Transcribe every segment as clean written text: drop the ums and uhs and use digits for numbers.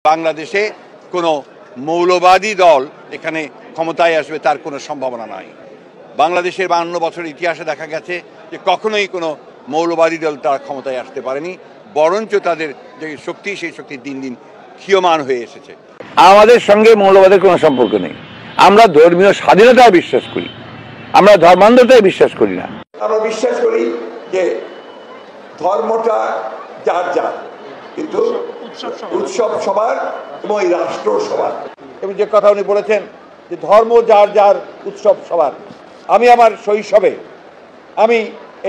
বাংলাদেশে কোনো মৌলবাদী দল এখানে ক্ষমতায় আসবে তার কোনো সম্ভাবনা নাই। বাংলাদেশের 52 বছরের ইতিহাসে দেখা গেছে যে কখনোই কোনো মৌলবাদী দল তারা ক্ষমতায় আসতে পারেনি, বরঞ্চ তাদের যে শক্তি সেই শক্তি দিন দিন ক্ষীয়মান হয়ে এসেছে। আমাদের সঙ্গে মৌলবাদের কোনো সম্পর্ক নেই। আমরা ধর্মীয় স্বাধীনতায় বিশ্বাস করি, আমরা ধর্মান্ধতায় বিশ্বাস করি না। আমরা বিশ্বাস করি যে ধর্মটা যার যার, কিন্তু উৎসব সবার এবং এই রাষ্ট্র সবার। এবং যে কথা উনি বলেছেন যে ধর্ম যার যার, উৎসব সবার। আমি আমার শৈশবে আমি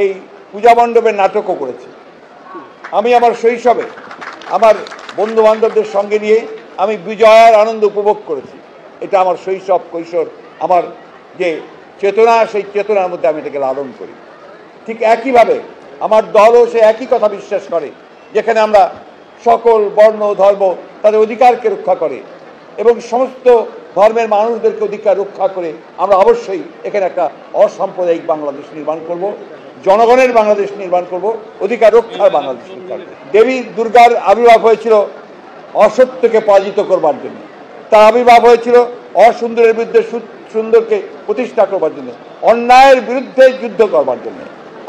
এই পূজা মণ্ডপের নাটকও করেছি। আমি আমার শৈশবে আমার বন্ধু বান্ধবদের সঙ্গে নিয়ে আমি বিজয়ার আনন্দ উপভোগ করেছি। এটা আমার শৈশব কৈশোর, আমার যে চেতনা, সেই চেতনার মধ্যে আমি এটাকে লালন করি। ঠিক একইভাবে আমার দলও সে একই কথা বিশ্বাস করে, যেখানে আমরা সকল বর্ণ ধর্ম তাদের অধিকারকে রক্ষা করে এবং সমস্ত ধর্মের মানুষদেরকে অধিকার রক্ষা করে আমরা অবশ্যই এখানে একটা অসাম্প্রদায়িক বাংলাদেশ নির্মাণ করব, জনগণের বাংলাদেশ নির্মাণ করব, অধিকার রক্ষার বাংলাদেশ নির্মাণ করব। দেবী দুর্গার আবির্ভাব হয়েছিল অসত্যকে পরাজিত করবার জন্য, তার আবির্ভাব হয়েছিল অসুন্দরের বিরুদ্ধে সুন্দরকে প্রতিষ্ঠা করবার জন্য, অন্যায়ের বিরুদ্ধে যুদ্ধ করবার জন্য।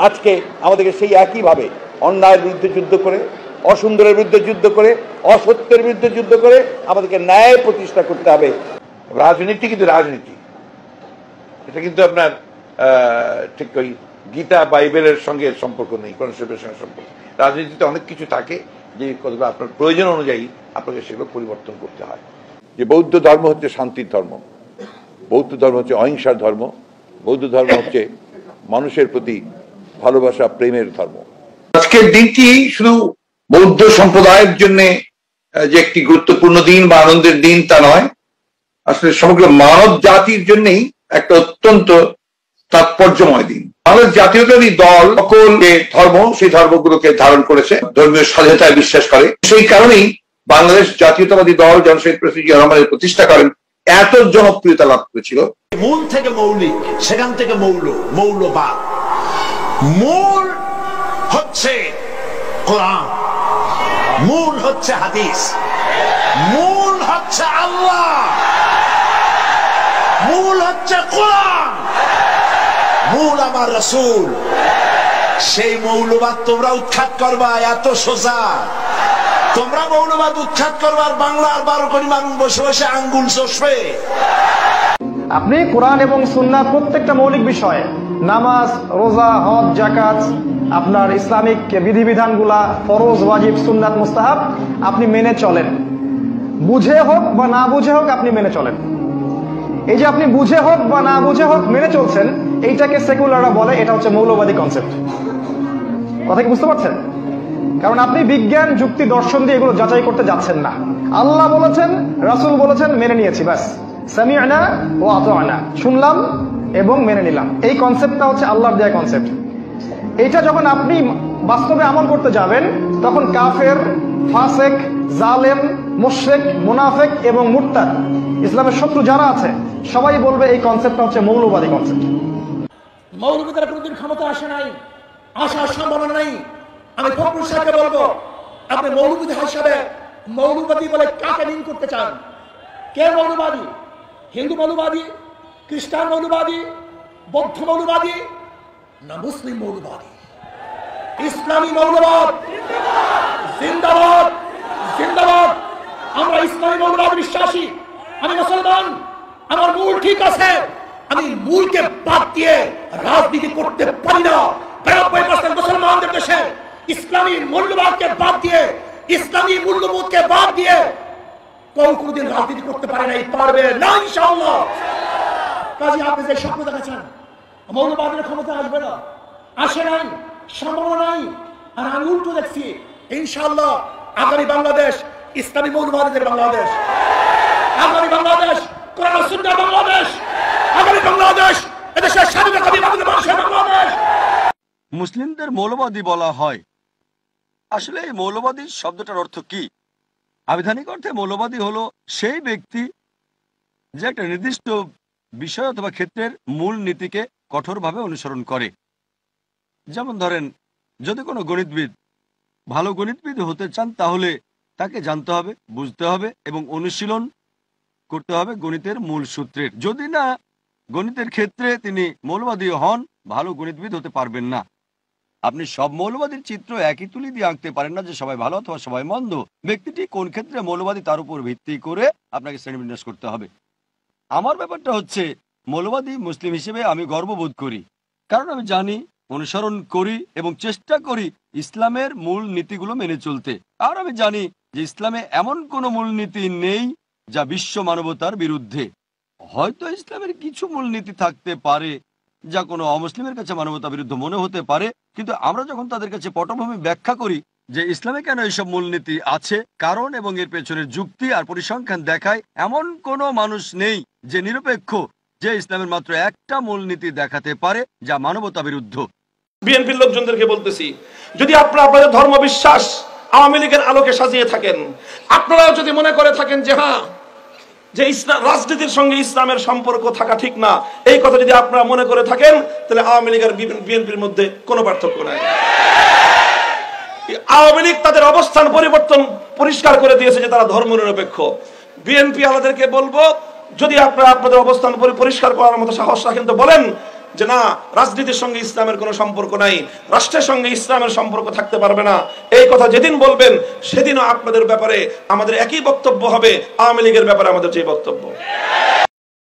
আজকে আমাদেরকে সেই একইভাবে অন্যায়ের বিরুদ্ধে যুদ্ধ করে, অসুন্দরের বিরুদ্ধে যুদ্ধ করে, অসত্যের বিরুদ্ধে যুদ্ধ করে আমাদেরকে ন্যায় প্রতিষ্ঠা করতে হবে। রাজনীতি কিন্তু রাজনীতি, এটা কিন্তু আপনার ঠিক ওই গীতা বাইবেলের সঙ্গে সম্পর্ক নেই, কোরআনের সঙ্গে সম্পর্ক। রাজনীতিতে অনেক কিছু থাকে যে কতগুলো আপনার প্রয়োজন অনুযায়ী আপনাকে সেগুলো পরিবর্তন করতে হয়। যে বৌদ্ধ ধর্ম হচ্ছে শান্তির ধর্ম, বৌদ্ধ ধর্ম হচ্ছে অহিংসার ধর্ম, বৌদ্ধ ধর্ম হচ্ছে মানুষের প্রতি ভালোবাসা প্রেমের ধর্ম। আজকের দিনটি শুধু বৌদ্ধ সম্প্রদায়ের জন্য যে একটি গুরুত্বপূর্ণ দিন বা আনন্দের দিন তা নয়, আসলে সমগ্র মানব জাতির জন্যই একটা অত্যন্ত তাৎপর্যময় দিন। বাংলাদেশ জাতীয়তাবাদী দল সকল যে ধর্ম, সেই ধর্মগুলোকে ধারণ করেছে, ধর্মীয় স্বাধীনতায় বিশ্বাস করে। সেই কারণেই বাংলাদেশ জাতীয়তাবাদী দল জনশহীদ প্রেসিডেন্ট জিয়া রহমানের প্রতিষ্ঠা করেন এত জনপ্রিয়তা লাভ করেছিল। মূল থেকে মৌলিক, সেখান থেকে মৌলবাদ। মূল হচ্ছে কোরআন, মূল হচ্ছে হাদিস, মূল হচ্ছে আল্লাহ, মূল হচ্ছে কোরআন, মূল আমার রাসূল। সেই মৌলবাদ তোমরা উৎখাত করবা, এত সোজা। তোমরা মৌলবাদ উৎখাত করবার বাংলার 12 কোটি মানুষ বসে বসে আঙ্গুল চষবে। আপনি কোরআন এবং সুন্নাহ প্রত্যেকটা মৌলিক বিষয়, নামাজ, রোজা, হজ, যাকাত, আপনার ইসলামিক বিধিবিধানগুলা, ফরজ, ওয়াজিব, সুন্নাত, মুস্তাহাব আপনি মেনে চলেন। বুঝে হোক বা না বুঝে হোক আপনি মেনে চলেন। এই যে আপনি বুঝে হোক বা না বুঝে হোক মেনে চলছেন, এইটাকে সেকুলাররা বলে এটা হচ্ছে মৌলবাদী কনসেপ্ট। কথা কি বুঝতে পারছেন? কারণ আপনি বিজ্ঞান, যুক্তি, দর্শন দিয়ে এগুলো যাচাই করতে যাচ্ছেন না। আল্লাহ বলেছেন, রাসূল বলেছেন, মেনে নিয়েছি, ব্যাস। সামি'না ওয়া আতা'না, শুনলাম এবং মেনে নিলাম। এই কনসেপ্টটা হচ্ছে আল্লাহর দেয়া কনসেপ্ট। এইটা যখন আপনি বাস্তবে আমল করতে যাবেন, তখন কাফের, ফাসেক, জালেম, মুশরিক, মুনাফিক এবং মুরতাদ, ইসলামের শত্রু যারা আছে সবাই বলবে এই কনসেপ্টটা হচ্ছে মৌলবাদী কনসেপ্ট। মৌলবাদীরা কোনোদিন ক্ষমতা আসে নাই, আসার সম্ভাবনা নাই। আমি ফখরুল সাহেবকে বলবো, আপনি মৌলবাদী হিসাবে মৌলবাদী বলে কাকে মিন করতে চান? কে মৌলবাদী? হিন্দু মৌলবাদী, খ্রিস্টান মৌলবাদী, বৌদ্ধ মৌলবাদী, না মুসলিম মৌলবাদী? ইসলামী মৌলবাদ জিন্দাবাদ, জিন্দাবাদ। আমরা ইসলামী মৌলবাদ বিশ্বাসী। আমি মুসলমান, আমার মূল ঠিক আছে। আমি মূলকে বাদ দিয়ে রাজনীতি করতে পারি না। 90% মুসলমানদের দেশে ইসলামী মূল্যবোধকে বাদ দিয়ে, ইসলামী মূল্যবোধকে বাদ দিয়ে কোনদিন রাজনীতি করতে পারে নাই, পারবে না ইনশাআল্লাহ। কাজে আপনি যে স্বপ্ন দেখাচ্ছেন মৌলবাদের ক্ষমতা আসবে না, আসে নাই, সম্ভাবনা নাই। আর আমি উল্টো দেখছি, ইনশাআল্লাহ আগামী বাংলাদেশ ইসলামী মৌলবাদের বাংলাদেশ, আগামী বাংলাদেশ কোরআন ও সুন্নাহর বাংলাদেশ, আগামী বাংলাদেশ এদেশের স্বাধীনতাবাদী মানুষের বাংলাদেশ। মুসলিমদের মৌলবাদী বলা হয়। আসলে এই মৌলবাদী শব্দটার অর্থ কি? আবিধানিক অর্থে মৌলবাদী হলো সেই ব্যক্তি যে একটা নির্দিষ্ট বিষয় অথবা ক্ষেত্রের মূল নীতিকে কঠোরভাবে অনুসরণ করে। যেমন ধরেন, যদি কোনো গণিতবিদ ভালো গণিতবিদ হতে চান, তাহলে তাকে জানতে হবে, বুঝতে হবে এবং অনুশীলন করতে হবে গণিতের মূল সূত্রের। যদি না গণিতের ক্ষেত্রে তিনি মৌলবাদী হন, ভালো গণিতবিদ হতে পারবেন না। আপনি সব মৌলবাদীর চিত্র একই তুলি দিয়ে আঁকতে পারেন না যে সবাই ভালো অথবা সবাই মন্দ। ব্যক্তিটি কোন ক্ষেত্রে মৌলবাদী তার উপর ভিত্তি করে আপনাকে শ্রেণীবিন্যাস করতে হবে। আমার ব্যাপারটা হচ্ছে, মৌলবাদী মুসলিম হিসেবে আমি গর্ববোধ করি, কারণ আমি জানি, অনুসরণ করি এবং চেষ্টা করি ইসলামের মূল নীতিগুলো মেনে চলতে। আর আমি জানি যে ইসলামে এমন কোনো মূলনীতি নেই যা বিশ্ব মানবতার বিরুদ্ধে। হয়তো ইসলামের কিছু মূলনীতি থাকতে পারে যা কোনো অমুসলিমের কাছে মানবতা বিরুদ্ধ মনে হতে পারে, কিন্তু আমরা যখন তাদের কাছে পটভূমি ব্যাখ্যা করি যে ইসলামে কেন এইসব মূলনীতি আছে, কারণ এবং এর পেছনের যুক্তি আর পরিসংখ্যান দেখায়, এমন কোনো মানুষ নেই যে নিরপেক্ষ যে ইসলামের মাত্র একটা মূলনীতি দেখাতে পারে যা মানবতা বিরুদ্ধ। বিএনপির লোকজনদেরকে বলতেছি, যদি আপনারা আপনাদের ধর্মবিশ্বাস আওয়ামী লীগের আলোকে সাজিয়ে থাকেন, আপনারাও যদি মনে করে থাকেন যে হ্যাঁ, যে ইসলাম রাজনীতির সঙ্গে ইসলামের সম্পর্ক থাকা ঠিক না, এই কথা যদি আপনারা মনে করে থাকেন, তাহলে আওয়ামী লীগ আর বিএনপির মধ্যে কোনো পার্থক্য নাই। আওয়ামী লীগ তাদের অবস্থান পরিবর্তন পরিষ্কার করে দিয়েছে যে তারা ধর্মনিরপেক্ষ। বিএনপি আলাদেরকে বলবো, যদি আপনারা আপনাদের অবস্থান পরিষ্কার করার মতো সাহস রাখেন তো বলেন যে না, রাজনীতির সঙ্গে ইসলামের কোনো সম্পর্ক নাই, রাষ্ট্রের সঙ্গে ইসলামের সম্পর্ক থাকতে পারবে না। এই কথা যেদিন বলবেন সেদিনও আপনাদের ব্যাপারে আমাদের একই বক্তব্য হবে, আওয়ামী লীগের ব্যাপারে আমাদের যে বক্তব্য।